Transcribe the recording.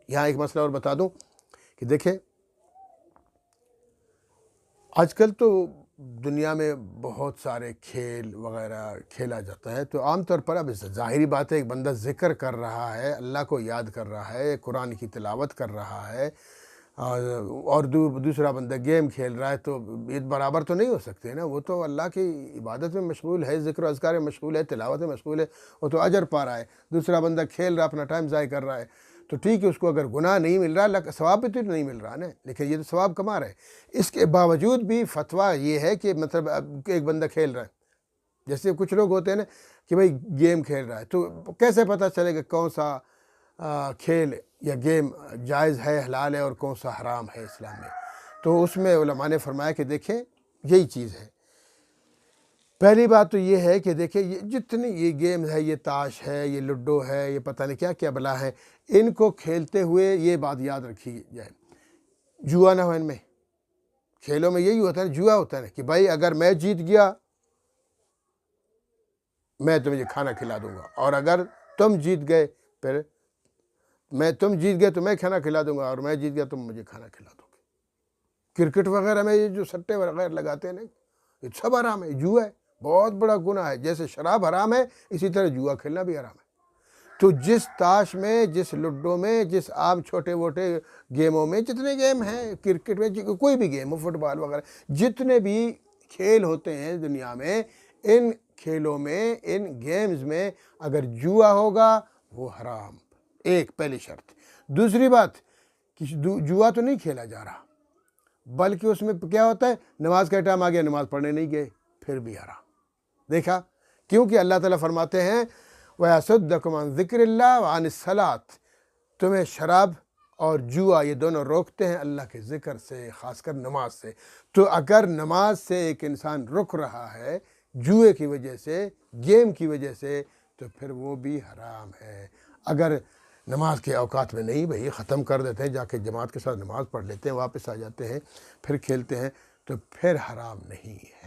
یہاں ایک مسئلہ اور بتا دوں کہ دیکھیں آج کل تو دنیا میں بہت سارے کھیل وغیرہ کھیلا جاتا ہے، تو عام طور پر اب ظاہری بات ہے ایک بندہ ذکر کر رہا ہے، اللہ کو یاد کر رہا ہے، قرآن کی تلاوت کر رہا ہے، اور دوسرا بندہ گیم کھیل رہا ہے، تو یہ برابر تو نہیں ہو سکتے نا۔ وہ تو اللہ کی عبادت میں مشغول ہے، ذکر و اذکار میں مشغول ہے، تلاوت میں مشغول ہے، وہ تو اجر پا رہا ہے۔ دوسرا بندہ کھیل رہا، اپنا ٹائم ضائع کر رہا ہے، تو ٹھیک ہے، اس کو اگر گناہ نہیں مل رہا، اللہ کا ثواب بھی تو نہیں مل رہا نا، لیکن یہ تو ثواب کما رہا ہے۔ اس کے باوجود بھی فتویٰ یہ ہے کہ مطلب ایک بندہ کھیل رہا ہے، جیسے کچھ لوگ ہوتے ہیں نا کہ بھئی گیم کھیل رہا ہے، تو کیسے پتہ چلے گا کون سا کھیل یا گیم جائز ہے، حلال ہے، اور کون سا حرام ہے اسلام میں؟ تو اس میں علماء نے فرمایا کہ دیکھیں یہی چیز ہے۔ پہلی بات تو یہ ہے کہ دیکھیں یہ جتنی یہ گیم ہے، یہ تاش ہے، یہ لڈو ہے، یہ پتہ نہیں کیا کیا بلا ہے، ان کو کھیلتے ہوئے یہ بات یاد رکھی جائے، جوا نہ ہو ان میں۔ کھیلوں میں یہی ہوتا ہے، جوا ہوتا ہے نا کہ بھائی اگر میں جیت گیا میں تمہیں کھانا کھلا دوں گا، اور اگر تم جیت گئے پھر تم جیت گئے تو میں کھانا کھلا دوں گا، اور میں جیت گیا تم مجھے کھانا کھلا دو گے۔ کرکٹ وغیرہ میں یہ جو سٹے وغیرہ لگاتے ہیں نا، یہ سب حرام ہے، جوا ہے، بہت بڑا گناہ ہے۔ جیسے شراب حرام ہے، اسی طرح جوا کھیلنا بھی حرام ہے۔ تو جس تاش میں، جس لڈو میں، جس عام چھوٹے موٹے گیموں میں، جتنے گیم ہیں کرکٹ میں، کوئی بھی گیم ہو، فٹ بال وغیرہ، جتنے بھی کھیل ہوتے ہیں دنیا میں، ان کھیلوں میں، ان گیمز میں اگر جوا ہوگا وہ حرام، ایک پہلی شرط۔ دوسری بات کہ جوا تو نہیں کھیلا جا رہا، بلکہ اس میں کیا ہوتا ہے، نماز کا ٹائم آ گیا، نماز پڑھنے نہیں گئے، پھر بھی حرام۔ دیکھا، کیونکہ اللہ تعالیٰ فرماتے ہیں وَيَصُدَّكُمْ عَنْ ذِكْرِ اللَّهِ وَعَنِ الصَّلَاةِ، تمہیں شراب اور جوا یہ دونوں روکتے ہیں اللہ کے ذکر سے، خاص کر نماز سے۔ تو اگر نماز سے ایک انسان رک رہا ہے جوئے کی وجہ سے، گیم کی وجہ سے، تو پھر وہ بھی حرام ہے۔ اگر نماز کے اوقات میں نہیں، بھئی ختم کر دیتے ہیں، جا کے جماعت کے ساتھ نماز پڑھ لیتے ہیں، واپس آ جاتے ہیں، پھر کھیلتے ہیں، تو پھر حرام نہیں ہے۔